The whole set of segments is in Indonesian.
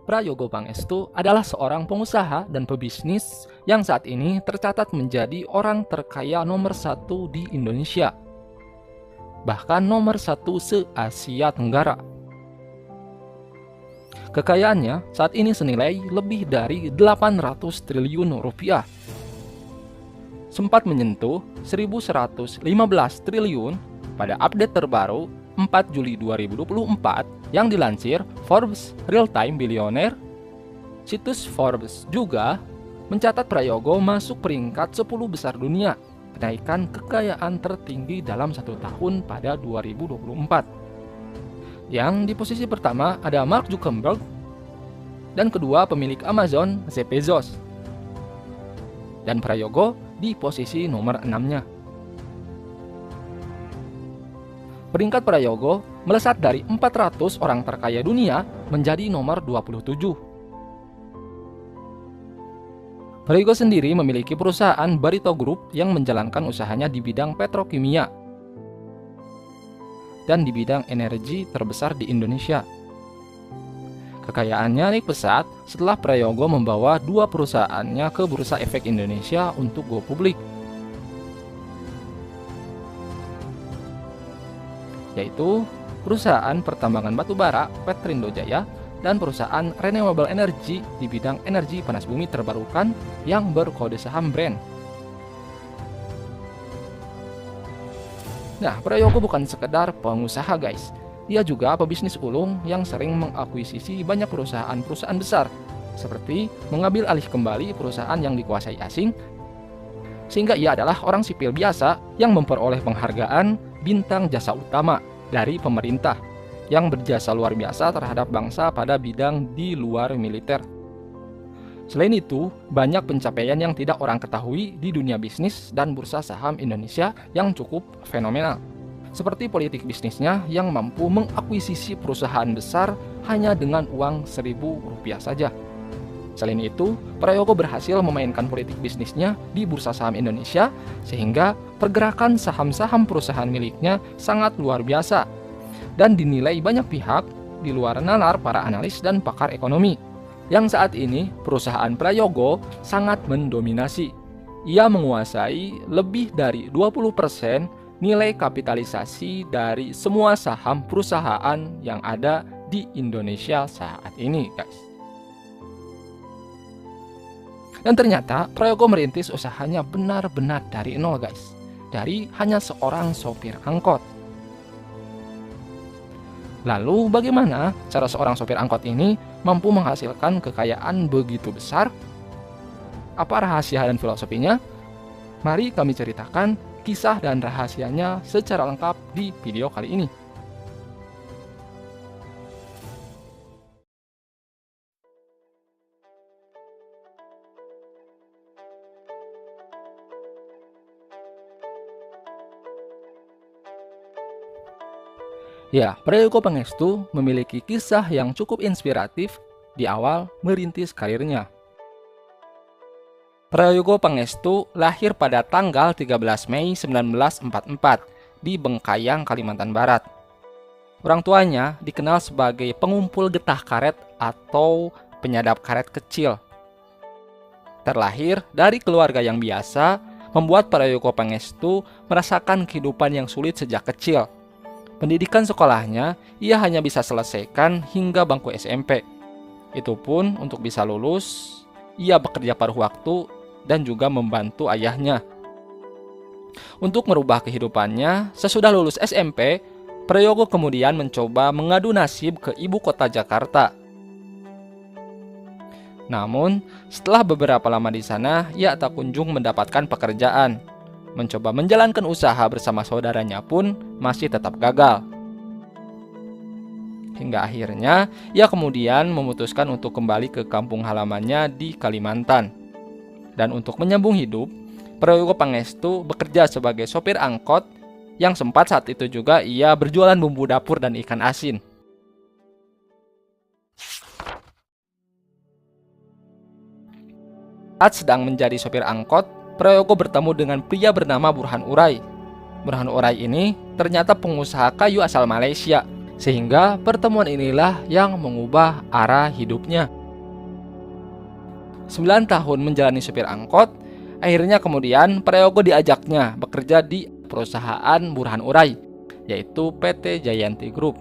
Prayogo Pangestu adalah seorang pengusaha dan pebisnis yang saat ini tercatat menjadi orang terkaya nomor satu di Indonesia, bahkan nomor satu se-Asia Tenggara. Kekayaannya saat ini senilai lebih dari 800 triliun rupiah. Sempat menyentuh 1.115 triliun pada update terbaru 4 Juli 2024 yang dilansir Forbes Real Time Billionaire. Situs Forbes juga mencatat Prayogo masuk peringkat 10 besar dunia, kenaikan kekayaan tertinggi dalam satu tahun pada 2024. Yang di posisi pertama ada Mark Zuckerberg, dan kedua pemilik Amazon Jeff Bezos. Dan Prayogo di posisi nomor 6-nya. Peringkat Prayogo melesat dari 400 orang terkaya dunia menjadi nomor 27. Prayogo sendiri memiliki perusahaan Barito Group yang menjalankan usahanya di bidang petrokimia dan di bidang energi terbesar di Indonesia. Kekayaannya naik pesat setelah Prayogo membawa dua perusahaannya ke Bursa Efek Indonesia untuk go publik, yaitu perusahaan pertambangan batubara Petrindo Jaya dan perusahaan renewable energy di bidang energi panas bumi terbarukan yang berkode saham Brent. Nah, Prayogo bukan sekedar pengusaha guys, dia juga pebisnis ulung yang sering mengakuisisi banyak perusahaan-perusahaan besar, seperti mengambil alih kembali perusahaan yang dikuasai asing, sehingga ia adalah orang sipil biasa yang memperoleh penghargaan bintang jasa utama dari pemerintah yang berjasa luar biasa terhadap bangsa pada bidang di luar militer. Selain itu, banyak pencapaian yang tidak orang ketahui di dunia bisnis dan bursa saham Indonesia yang cukup fenomenal. Seperti politik bisnisnya yang mampu mengakuisisi perusahaan besar hanya dengan uang Rp1.000 saja. Selain itu, Prayogo berhasil memainkan politik bisnisnya di bursa saham Indonesia sehingga pergerakan saham-saham perusahaan miliknya sangat luar biasa dan dinilai banyak pihak di luar nalar para analis dan pakar ekonomi. Yang saat ini perusahaan Prayogo sangat mendominasi. Ia menguasai lebih dari 20% nilai kapitalisasi dari semua saham perusahaan yang ada di Indonesia saat ini, guys. Dan ternyata Prayogo merintis usahanya benar-benar dari nol, guys. Dari hanya seorang sopir angkot. Lalu bagaimana cara seorang sopir angkot ini mampu menghasilkan kekayaan begitu besar? Apa rahasia dan filosofinya? Mari kami ceritakan kisah dan rahasianya secara lengkap di video kali ini. Ya, Prayogo Pangestu memiliki kisah yang cukup inspiratif di awal merintis karirnya. Prayogo Pangestu lahir pada tanggal 13 Mei 1944 di Bengkayang, Kalimantan Barat. Orang tuanya dikenal sebagai pengumpul getah karet atau penyadap karet kecil. Terlahir dari keluarga yang biasa, membuat Prayogo Pangestu merasakan kehidupan yang sulit sejak kecil. Pendidikan sekolahnya ia hanya bisa selesaikan hingga bangku SMP. Itu pun untuk bisa lulus, ia bekerja paruh waktu dan juga membantu ayahnya. Untuk merubah kehidupannya, sesudah lulus SMP, Prayogo kemudian mencoba mengadu nasib ke ibu kota Jakarta. Namun, setelah beberapa lama di sana, ia tak kunjung mendapatkan pekerjaan. Mencoba menjalankan usaha bersama saudaranya pun masih tetap gagal. Hingga akhirnya ia kemudian memutuskan untuk kembali ke kampung halamannya di Kalimantan. Dan untuk menyambung hidup, Prayogo Pangestu bekerja sebagai sopir angkot yang sempat saat itu juga ia berjualan bumbu dapur dan ikan asin. Saat sedang menjadi sopir angkot, Prayogo bertemu dengan pria bernama Burhan Urai. Burhan Urai ini ternyata pengusaha kayu asal Malaysia. Sehingga pertemuan inilah yang mengubah arah hidupnya. 9 tahun menjalani supir angkot, akhirnya kemudian Prayogo diajaknya bekerja di perusahaan Burhan Urai, yaitu PT Jayanti Group.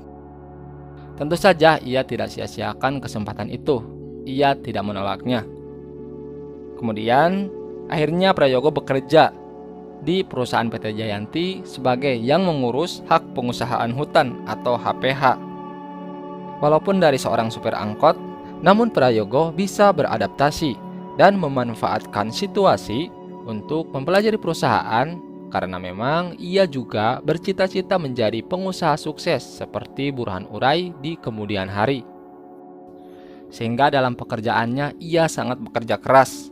Tentu saja ia tidak sia-siakan kesempatan itu, ia tidak menolaknya. Kemudian, akhirnya Prayogo bekerja di perusahaan PT Jayanti sebagai yang mengurus hak pengusahaan hutan atau HPH. Walaupun dari seorang supir angkot, namun Prayogo bisa beradaptasi dan memanfaatkan situasi untuk mempelajari perusahaan karena memang ia juga bercita-cita menjadi pengusaha sukses seperti Burhan Urai di kemudian hari. Sehingga dalam pekerjaannya ia sangat bekerja keras.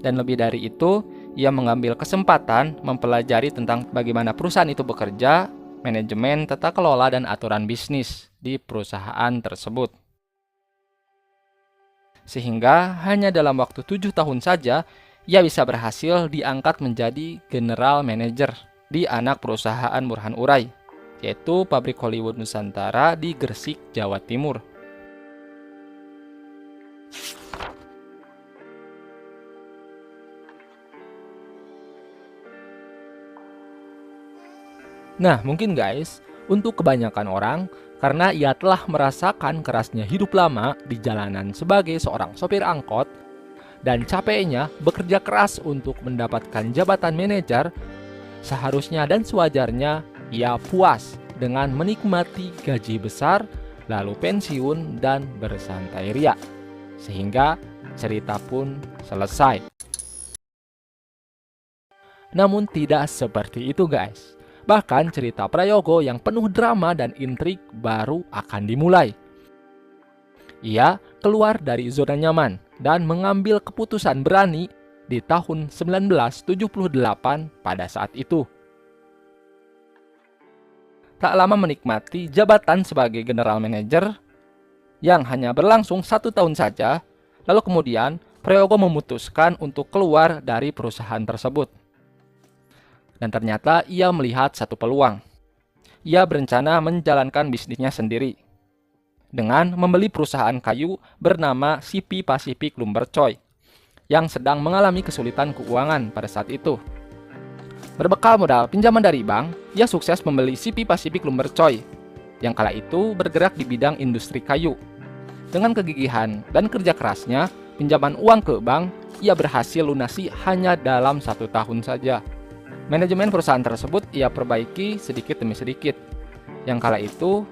Dan lebih dari itu, ia mengambil kesempatan mempelajari tentang bagaimana perusahaan itu bekerja, manajemen, tata kelola, dan aturan bisnis di perusahaan tersebut. Sehingga hanya dalam waktu 7 tahun saja, ia bisa berhasil diangkat menjadi general manager di anak perusahaan Burhan Urai, yaitu pabrik Hollywood Nusantara di Gresik, Jawa Timur. Nah, mungkin guys, untuk kebanyakan orang, karena ia telah merasakan kerasnya hidup lama di jalanan sebagai seorang sopir angkot, dan capeknya bekerja keras untuk mendapatkan jabatan manajer, seharusnya dan sewajarnya ia puas dengan menikmati gaji besar, lalu pensiun dan bersantai ria. Sehingga cerita pun selesai. Namun tidak seperti itu guys. Bahkan cerita Prayogo yang penuh drama dan intrik baru akan dimulai. Ia keluar dari zona nyaman dan mengambil keputusan berani di tahun 1978 pada saat itu. Tak lama menikmati jabatan sebagai general manager yang hanya berlangsung 1 tahun saja, lalu kemudian Prayogo memutuskan untuk keluar dari perusahaan tersebut. Dan ternyata ia melihat satu peluang. Ia berencana menjalankan bisnisnya sendiri dengan membeli perusahaan kayu bernama CP Pacific Lumber Choi yang sedang mengalami kesulitan keuangan pada saat itu. Berbekal modal pinjaman dari bank, ia sukses membeli CP Pacific Lumber Choi yang kala itu bergerak di bidang industri kayu. Dengan kegigihan dan kerja kerasnya, pinjaman uang ke bank ia berhasil lunasi hanya dalam 1 tahun saja. Manajemen perusahaan tersebut ia perbaiki sedikit demi sedikit. Yang kala itu,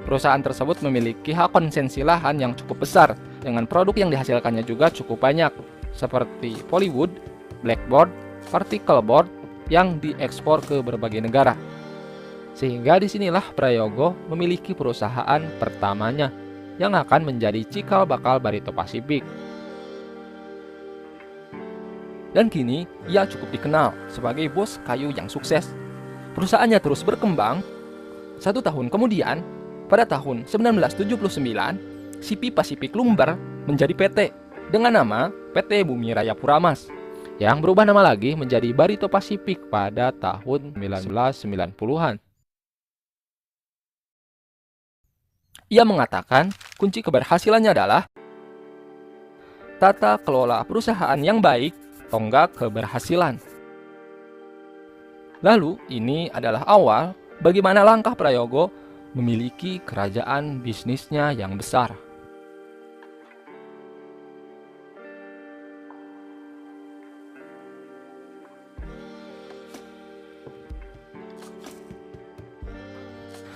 perusahaan tersebut memiliki hak konsesi lahan yang cukup besar dengan produk yang dihasilkannya juga cukup banyak, seperti polywood, blackboard, particle board yang diekspor ke berbagai negara. Sehingga disinilah Prayogo memiliki perusahaan pertamanya yang akan menjadi cikal bakal Barito Pacific. Dan kini, ia cukup dikenal sebagai bos kayu yang sukses. Perusahaannya terus berkembang. 1 tahun kemudian, pada tahun 1979, CP Pacific Lumber menjadi PT dengan nama PT Bumi Raya Puramas, yang berubah nama lagi menjadi Barito Pacific pada tahun 1990-an. Ia mengatakan kunci keberhasilannya adalah tata kelola perusahaan yang baik, tonggak keberhasilan. Lalu, ini adalah awal bagaimana langkah Prayogo memiliki kerajaan bisnisnya yang besar.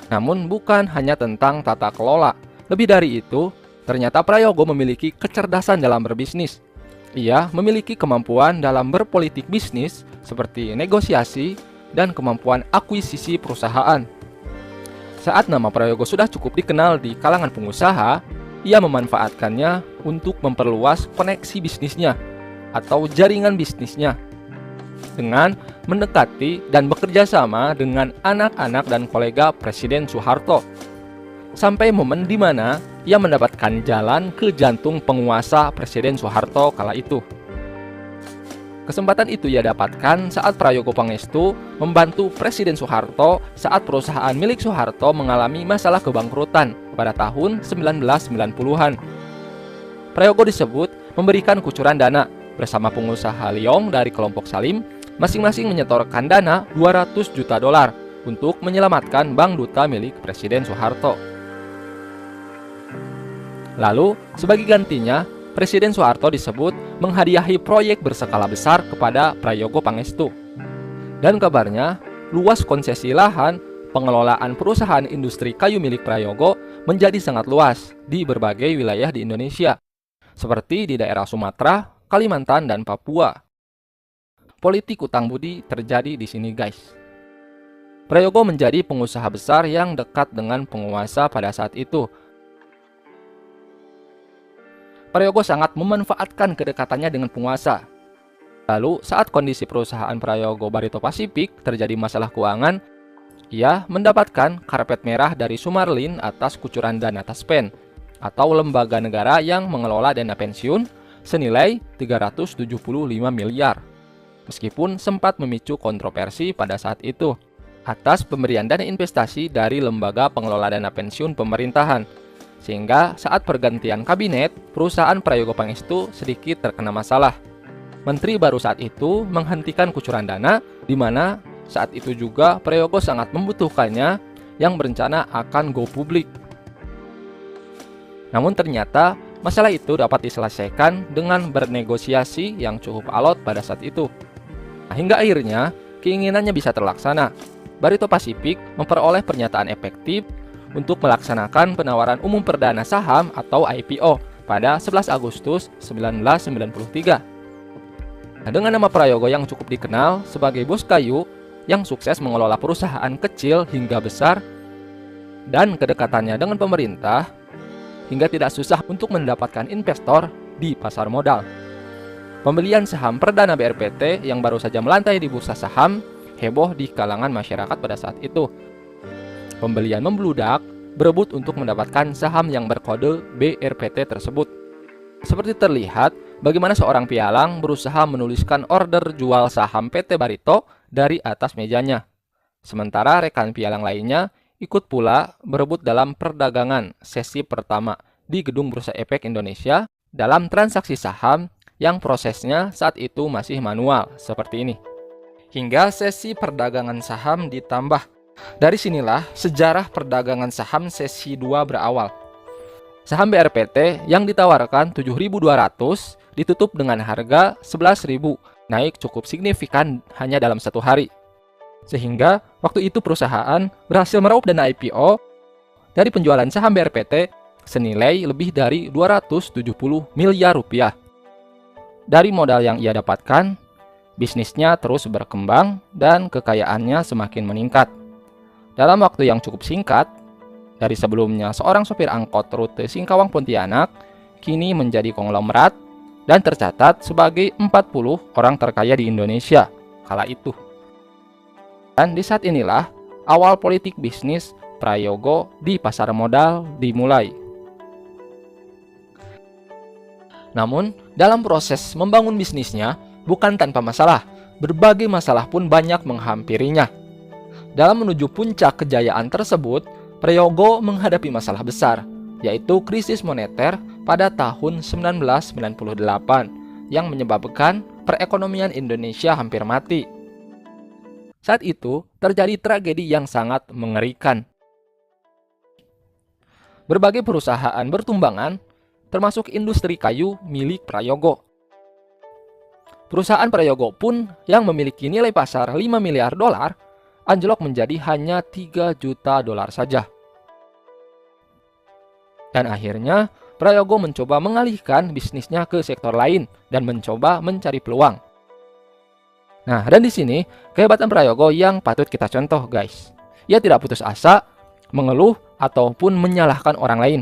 Namun bukan hanya tentang tata kelola. Lebih dari itu, ternyata Prayogo memiliki kecerdasan dalam berbisnis. Ia memiliki kemampuan dalam berpolitik bisnis seperti negosiasi dan kemampuan akuisisi perusahaan. Saat nama Prayogo sudah cukup dikenal di kalangan pengusaha, ia memanfaatkannya untuk memperluas koneksi bisnisnya atau jaringan bisnisnya dengan mendekati dan bekerja sama dengan anak-anak dan kolega Presiden Soeharto. Sampai momen di mana ia mendapatkan jalan ke jantung penguasa Presiden Soeharto kala itu. Kesempatan itu ia dapatkan saat Prayogo Pangestu membantu Presiden Soeharto saat perusahaan milik Soeharto mengalami masalah kebangkrutan pada tahun 1990-an. Prayogo disebut memberikan kucuran dana bersama pengusaha Leong dari kelompok Salim, masing-masing menyetorkan dana 200 juta dolar untuk menyelamatkan Bank Duta milik Presiden Soeharto. Lalu, sebagai gantinya, Presiden Soeharto disebut menghadiahi proyek berskala besar kepada Prayogo Pangestu. Dan kabarnya, luas konsesi lahan pengelolaan perusahaan industri kayu milik Prayogo menjadi sangat luas di berbagai wilayah di Indonesia, seperti di daerah Sumatera, Kalimantan, dan Papua. Politik utang budi terjadi di sini, guys. Prayogo menjadi pengusaha besar yang dekat dengan penguasa pada saat itu. Prayogo sangat memanfaatkan kedekatannya dengan penguasa. Lalu, saat kondisi perusahaan Prayogo Barito Pasifik terjadi masalah keuangan, ia mendapatkan karpet merah dari Sumarlin atas kucuran dana Taspen, atau lembaga negara yang mengelola dana pensiun senilai 375 miliar. Meskipun sempat memicu kontroversi pada saat itu, atas pemberian dana investasi dari lembaga pengelola dana pensiun pemerintahan. Sehingga saat pergantian kabinet, perusahaan Prayogo Pangestu sedikit terkena masalah. Menteri baru saat itu menghentikan kucuran dana, di mana saat itu juga Prayogo sangat membutuhkannya yang berencana akan go publik. Namun ternyata masalah itu dapat diselesaikan dengan bernegosiasi yang cukup alot pada saat itu. Hingga akhirnya keinginannya bisa terlaksana. Barito Pasifik memperoleh pernyataan efektif untuk melaksanakan penawaran umum perdana saham atau IPO pada 11 Agustus 1993. Dengan nama Prayogo yang cukup dikenal sebagai bos kayu yang sukses mengelola perusahaan kecil hingga besar dan kedekatannya dengan pemerintah, hingga tidak susah untuk mendapatkan investor di pasar modal. Pembelian saham perdana BRPT yang baru saja melantai di bursa saham heboh di kalangan masyarakat pada saat itu. Pembelian membludak, berebut untuk mendapatkan saham yang berkode BRPT tersebut. Seperti terlihat, bagaimana seorang pialang berusaha menuliskan order jual saham PT Barito dari atas mejanya. Sementara rekan pialang lainnya ikut pula berebut dalam perdagangan sesi pertama di Gedung Bursa Efek Indonesia dalam transaksi saham yang prosesnya saat itu masih manual seperti ini. Hingga sesi perdagangan saham ditambah. Dari sinilah sejarah perdagangan saham sesi 2 berawal. Saham BRPT yang ditawarkan 7.200 ditutup dengan harga 11.000, naik cukup signifikan hanya dalam satu hari. Sehingga waktu itu perusahaan berhasil meraup dana IPO dari penjualan saham BRPT senilai lebih dari 270 miliar rupiah. Dari modal yang ia dapatkan, bisnisnya terus berkembang dan kekayaannya semakin meningkat. Dalam waktu yang cukup singkat, dari sebelumnya seorang sopir angkot rute Singkawang Pontianak, kini menjadi konglomerat dan tercatat sebagai 40 orang terkaya di Indonesia kala itu. Dan di saat inilah awal politik bisnis Prayogo di pasar modal dimulai. Namun, dalam proses membangun bisnisnya bukan tanpa masalah, berbagai masalah pun banyak menghampirinya. Dalam menuju puncak kejayaan tersebut, Prayogo menghadapi masalah besar, yaitu krisis moneter pada tahun 1998 yang menyebabkan perekonomian Indonesia hampir mati. Saat itu terjadi tragedi yang sangat mengerikan. Berbagai perusahaan bertumbangan, termasuk industri kayu milik Prayogo. Perusahaan Prayogo pun yang memiliki nilai pasar 5 miliar dolar, anjlok menjadi hanya 3 juta dolar saja. Dan akhirnya, Prayogo mencoba mengalihkan bisnisnya ke sektor lain dan mencoba mencari peluang. Nah, dan di sini kehebatan Prayogo yang patut kita contoh, guys. Ia tidak putus asa, mengeluh, ataupun menyalahkan orang lain.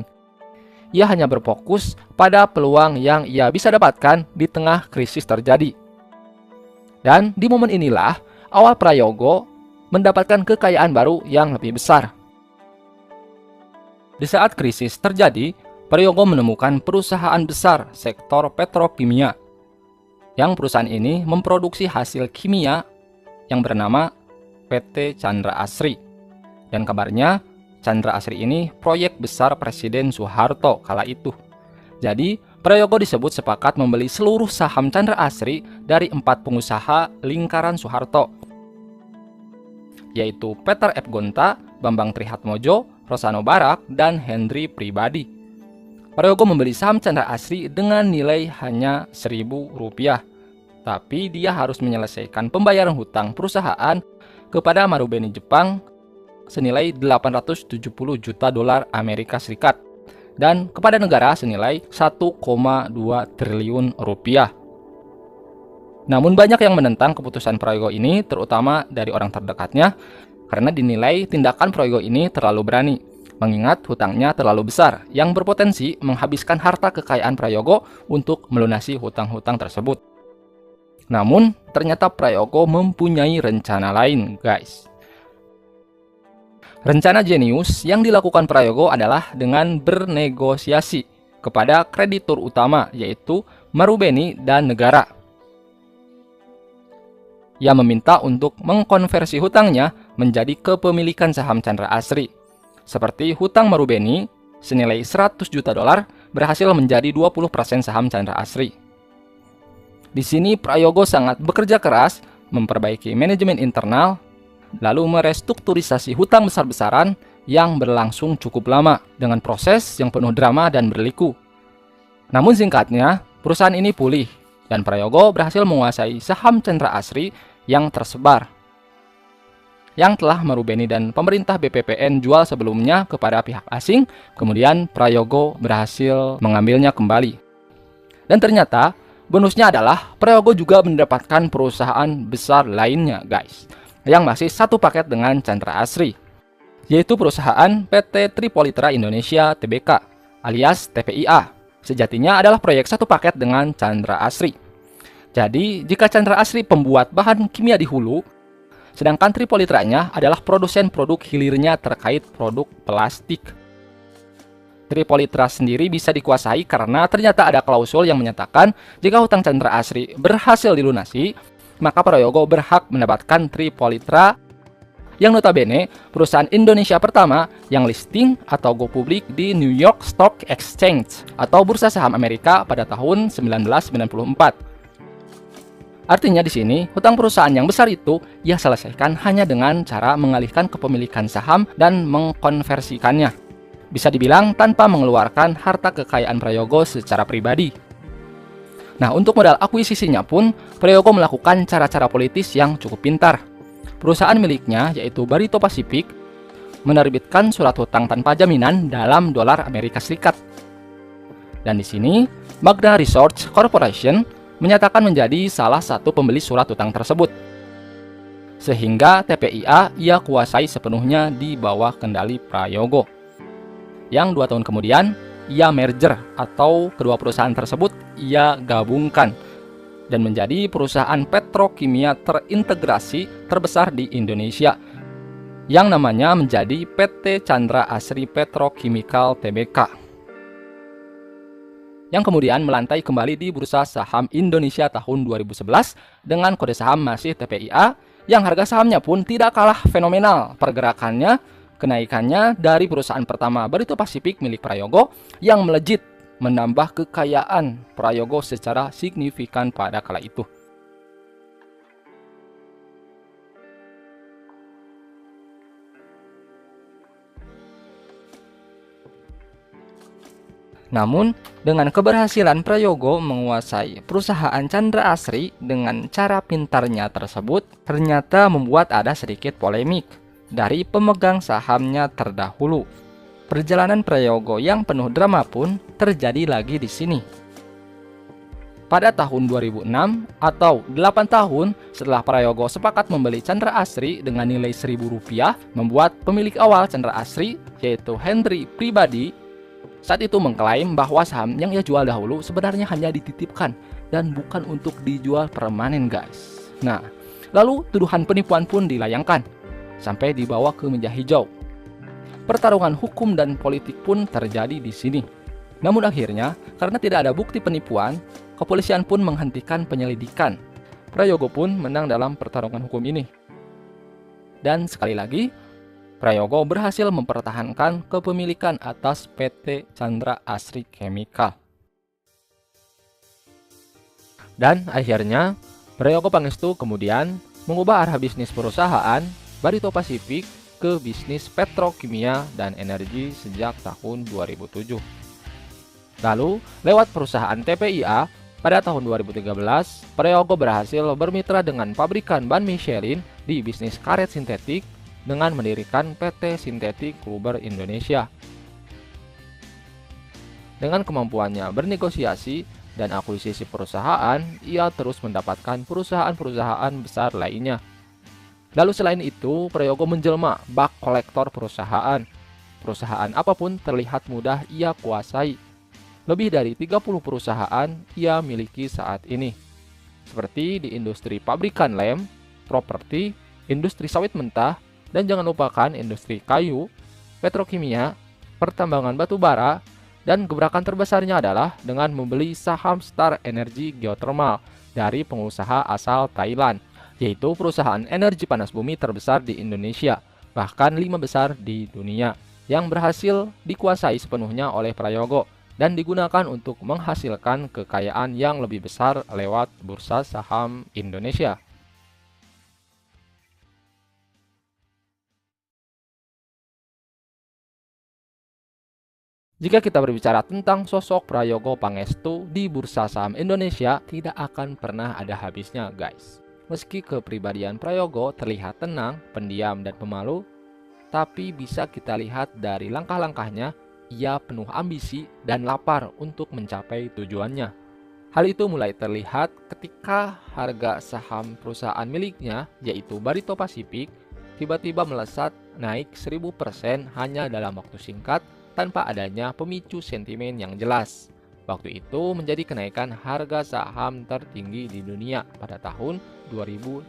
Ia hanya berfokus pada peluang yang ia bisa dapatkan di tengah krisis terjadi. Dan di momen inilah awal Prayogo mendapatkan kekayaan baru yang lebih besar. Di saat krisis terjadi, Prayogo menemukan perusahaan besar sektor petrokimia. yang perusahaan ini memproduksi hasil kimia yang bernama PT Chandra Asri. Dan kabarnya Chandra Asri ini proyek besar Presiden Soeharto kala itu. Jadi, Prayogo disebut sepakat membeli seluruh saham Chandra Asri dari 4 pengusaha lingkaran Soeharto, yaitu Peter F. Gonta, Bambang Trihatmojo, Rosano Barak, dan Henry Pribadi. Prayogo membeli saham Chandra Asri dengan nilai hanya Rp1.000, tapi dia harus menyelesaikan pembayaran hutang perusahaan kepada Marubeni Jepang senilai 870 juta dolar Amerika Serikat dan kepada negara senilai 1,2 triliun rupiah. Namun banyak yang menentang keputusan Prayogo ini, terutama dari orang terdekatnya, karena dinilai tindakan Prayogo ini terlalu berani, mengingat hutangnya terlalu besar yang berpotensi menghabiskan harta kekayaan Prayogo untuk melunasi hutang-hutang tersebut. Namun, ternyata Prayogo mempunyai rencana lain, guys. Rencana jenius yang dilakukan Prayogo adalah dengan bernegosiasi kepada kreditur utama, yaitu Marubeni dan negara. Ia meminta untuk mengkonversi hutangnya menjadi kepemilikan saham Chandra Asri. Seperti hutang Marubeni senilai 100 juta dolar berhasil menjadi 20% saham Chandra Asri. Di sini Prayogo sangat bekerja keras memperbaiki manajemen internal, lalu merestrukturisasi hutang besar-besaran yang berlangsung cukup lama dengan proses yang penuh drama dan berliku. Namun singkatnya, perusahaan ini pulih dan Prayogo berhasil menguasai saham Chandra Asri yang tersebar, yang telah Marubeni dan pemerintah BPPN jual sebelumnya kepada pihak asing. Kemudian Prayogo berhasil mengambilnya kembali. Dan ternyata bonusnya adalah Prayogo juga mendapatkan perusahaan besar lainnya, guys, yang masih satu paket dengan Chandra Asri, yaitu perusahaan PT Tripolitera Indonesia Tbk alias TPIA. Sejatinya adalah proyek satu paket dengan Chandra Asri. Jadi, jika Chandra Asri pembuat bahan kimia di hulu, sedangkan Tripoliteranya adalah produsen produk hilirnya terkait produk plastik. Tripolitera sendiri bisa dikuasai karena ternyata ada klausul yang menyatakan jika hutang Chandra Asri berhasil dilunasi, maka Prayogo berhak mendapatkan Tripolitera yang notabene perusahaan Indonesia pertama yang listing atau go publik di New York Stock Exchange atau bursa saham Amerika pada tahun 1994. Artinya di sini, hutang perusahaan yang besar itu ia selesaikan hanya dengan cara mengalihkan kepemilikan saham dan mengkonversikannya. Bisa dibilang tanpa mengeluarkan harta kekayaan Prayogo secara pribadi. Nah, untuk modal akuisisinya pun, Prayogo melakukan cara-cara politis yang cukup pintar. Perusahaan miliknya, yaitu Barito Pacific, menerbitkan surat hutang tanpa jaminan dalam dolar Amerika Serikat. Dan di sini, Magna Research Corporation menyatakan menjadi salah satu pembeli surat hutang tersebut. Sehingga TPIA ia kuasai sepenuhnya di bawah kendali Prayogo. Yang 2 tahun kemudian, ia merger atau kedua perusahaan tersebut ia gabungkan dan menjadi perusahaan petrokimia terintegrasi terbesar di Indonesia yang namanya menjadi PT Chandra Asri Petrochemical Tbk, yang kemudian melantai kembali di Bursa Saham Indonesia tahun 2011 dengan kode saham masih TPIA, yang harga sahamnya pun tidak kalah fenomenal pergerakannya. Kenaikannya dari perusahaan pertama Barito Pacific milik Prayogo yang melejit menambah kekayaan Prayogo secara signifikan pada kala itu. Namun, dengan keberhasilan Prayogo menguasai perusahaan Chandra Asri dengan cara pintarnya tersebut, ternyata membuat ada sedikit polemik dari pemegang sahamnya terdahulu. Perjalanan Prayogo yang penuh drama pun terjadi lagi di sini. Pada tahun 2006 atau 8 tahun setelah Prayogo sepakat membeli Chandra Asri dengan nilai Rp1.000, membuat pemilik awal Chandra Asri, yaitu Henry Pribadi, saat itu mengklaim bahwa saham yang ia jual dahulu sebenarnya hanya dititipkan dan bukan untuk dijual permanen, guys. Nah, lalu tuduhan penipuan pun dilayangkan sampai dibawa ke meja hijau. Pertarungan hukum dan politik pun terjadi di sini. Namun akhirnya, karena tidak ada bukti penipuan, Kepolisian pun menghentikan penyelidikan. Prayogo pun menang dalam pertarungan hukum ini. Dan sekali lagi, Prayogo berhasil mempertahankan kepemilikan atas PT Chandra Asri Chemical. Dan akhirnya, Prayogo Pangestu kemudian mengubah arah bisnis perusahaan Barito Pacific ke bisnis petrokimia dan energi sejak tahun 2007. Lalu, lewat perusahaan TPIA, pada tahun 2013, Prayogo berhasil bermitra dengan pabrikan ban Michelin di bisnis karet sintetik dengan mendirikan PT Sintetik Rubber Indonesia. Dengan kemampuannya bernegosiasi dan akuisisi perusahaan, ia terus mendapatkan perusahaan-perusahaan besar lainnya. Lalu selain itu, Prayogo menjelma bak kolektor perusahaan. Perusahaan apapun terlihat mudah ia kuasai. Lebih dari 30 perusahaan ia miliki saat ini. Seperti di industri pabrikan lem, properti, industri sawit mentah, dan jangan lupakan industri kayu, petrokimia, pertambangan batu bara, dan gebrakan terbesarnya adalah dengan membeli saham Star Energy Geothermal dari pengusaha asal Thailand, yaitu perusahaan energi panas bumi terbesar di Indonesia, bahkan 5 besar di dunia, yang berhasil dikuasai sepenuhnya oleh Prayogo dan digunakan untuk menghasilkan kekayaan yang lebih besar lewat bursa saham Indonesia. Jika kita berbicara tentang sosok Prayogo Pangestu di bursa saham Indonesia, tidak akan pernah ada habisnya, guys. Meski kepribadian Prayogo terlihat tenang, pendiam, dan pemalu, tapi bisa kita lihat dari langkah-langkahnya, ia penuh ambisi dan lapar untuk mencapai tujuannya. Hal itu mulai terlihat ketika harga saham perusahaan miliknya, yaitu Barito Pacific, tiba-tiba melesat naik 1000% hanya dalam waktu singkat tanpa adanya pemicu sentimen yang jelas. Waktu itu menjadi kenaikan harga saham tertinggi di dunia pada tahun 2000.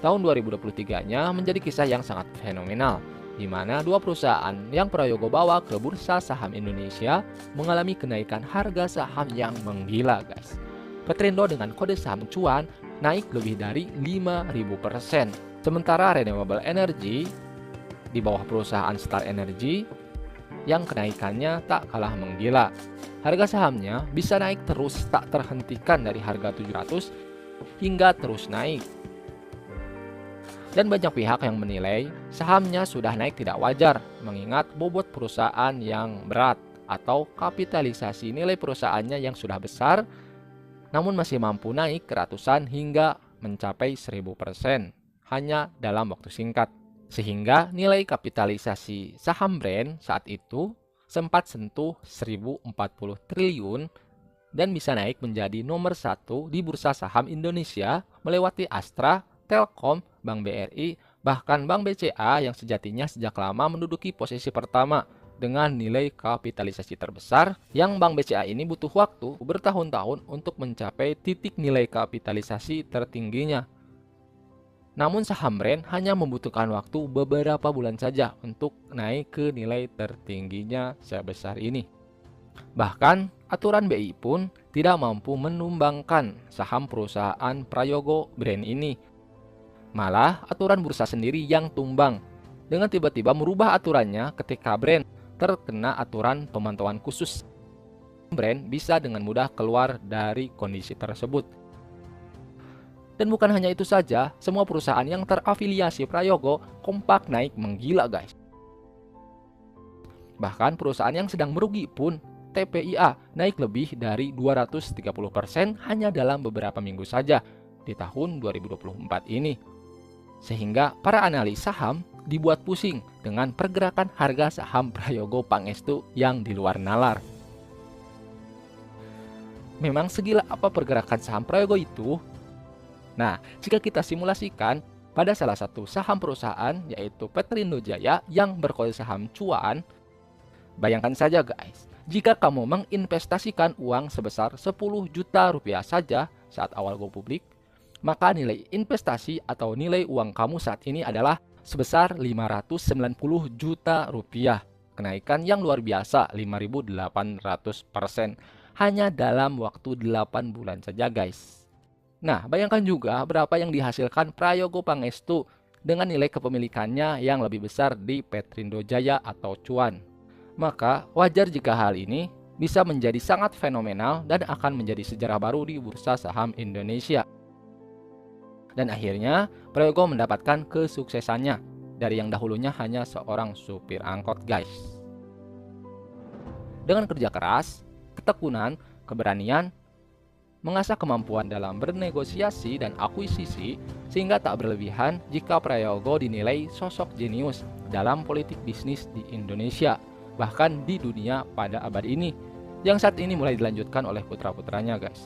Tahun 2023-nya menjadi kisah yang sangat fenomenal, di mana dua perusahaan yang Prayogo bawa ke bursa saham Indonesia mengalami kenaikan harga saham yang menggila, guys. Petrindo dengan kode saham cuan naik lebih dari 5.000%. Sementara Renewable Energy di bawah perusahaan Star Energy yang kenaikannya tak kalah menggila. Harga sahamnya bisa naik terus tak terhentikan dari harga 700 hingga terus naik. Dan banyak pihak yang menilai sahamnya sudah naik tidak wajar mengingat bobot perusahaan yang berat atau kapitalisasi nilai perusahaannya yang sudah besar namun masih mampu naik ke ratusan hingga mencapai 1000% hanya dalam waktu singkat. Sehingga nilai kapitalisasi saham brand saat itu sempat sentuh 1040 triliun dan bisa naik menjadi nomor 1 di bursa saham Indonesia melewati Astra, Telkom, Bank BRI, bahkan Bank BCA yang sejatinya sejak lama menduduki posisi pertama dengan nilai kapitalisasi terbesar yang Bank BCA ini butuh waktu bertahun-tahun untuk mencapai titik nilai kapitalisasi tertingginya. Namun saham brand hanya membutuhkan waktu beberapa bulan saja untuk naik ke nilai tertingginya sebesar ini. Bahkan aturan BI pun tidak mampu menumbangkan saham perusahaan Prayogo brand ini. Malah aturan bursa sendiri yang tumbang dengan tiba-tiba merubah aturannya ketika brand terkena aturan pemantauan khusus. Brand bisa dengan mudah keluar dari kondisi tersebut. Dan bukan hanya itu saja, semua perusahaan yang terafiliasi Prayogo kompak naik menggila, guys. Bahkan perusahaan yang sedang merugi pun, TPIA, naik lebih dari 230% hanya dalam beberapa minggu saja di tahun 2024 ini. Sehingga para analis saham dibuat pusing dengan pergerakan harga saham Prayogo Pangestu yang di luar nalar. Memang segila apa pergerakan saham Prayogo itu? Nah, jika kita simulasikan pada salah satu saham perusahaan yaitu Petrindo Jaya yang berkode saham cuan, bayangkan saja guys, jika kamu menginvestasikan uang sebesar 10 juta rupiah saja saat awal go publik, maka nilai investasi atau nilai uang kamu saat ini adalah sebesar 590 juta rupiah. kenaikan yang luar biasa 5.800% hanya dalam waktu 8 bulan saja guys. Nah, bayangkan juga berapa yang dihasilkan Prayogo Pangestu dengan nilai kepemilikannya yang lebih besar di Petrindo Jaya atau Cuan. Maka wajar jika hal ini bisa menjadi sangat fenomenal dan akan menjadi sejarah baru di bursa saham Indonesia. Dan akhirnya Prayogo mendapatkan kesuksesannya dari yang dahulunya hanya seorang supir angkot guys. Dengan kerja keras, ketekunan, keberanian, mengasah kemampuan dalam bernegosiasi dan akuisisi sehingga tak berlebihan jika Prayogo dinilai sosok jenius dalam politik bisnis di Indonesia, bahkan di dunia pada abad ini, yang saat ini mulai dilanjutkan oleh putra-putranya guys.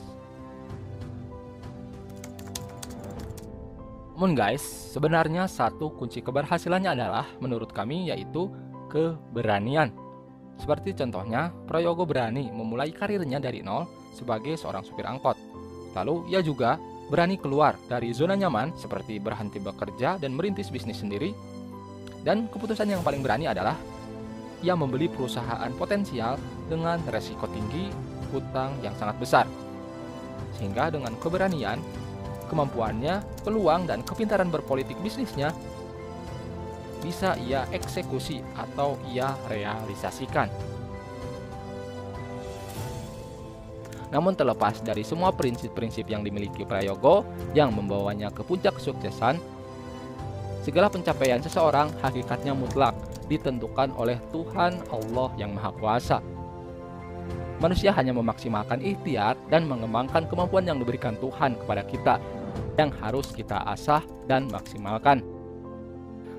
Namun guys, sebenarnya satu kunci keberhasilannya adalah menurut kami yaitu keberanian. Seperti contohnya, Prayogo berani memulai karirnya dari nol sebagai seorang supir angkot. Lalu ia juga berani keluar dari zona nyaman seperti berhenti bekerja dan merintis bisnis sendiri. Dan keputusan yang paling berani adalah ia membeli perusahaan potensial dengan resiko tinggi, hutang yang sangat besar. Sehingga dengan keberanian, kemampuannya, peluang, dan kepintaran berpolitik bisnisnya bisa ia eksekusi atau ia realisasikan. Namun terlepas dari semua prinsip-prinsip yang dimiliki Prayogo yang membawanya ke puncak kesuksesan, segala pencapaian seseorang hakikatnya mutlak ditentukan oleh Tuhan Allah yang Maha Kuasa. Manusia hanya memaksimalkan ikhtiar dan mengembangkan kemampuan yang diberikan Tuhan kepada kita, yang harus kita asah dan maksimalkan.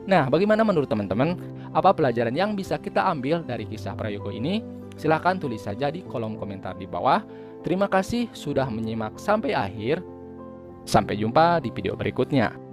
Nah, bagaimana menurut teman-teman? Apa pelajaran yang bisa kita ambil dari kisah Prayogo ini? Silahkan tulis saja di kolom komentar di bawah. Terima kasih sudah menyimak sampai akhir. Sampai jumpa di video berikutnya.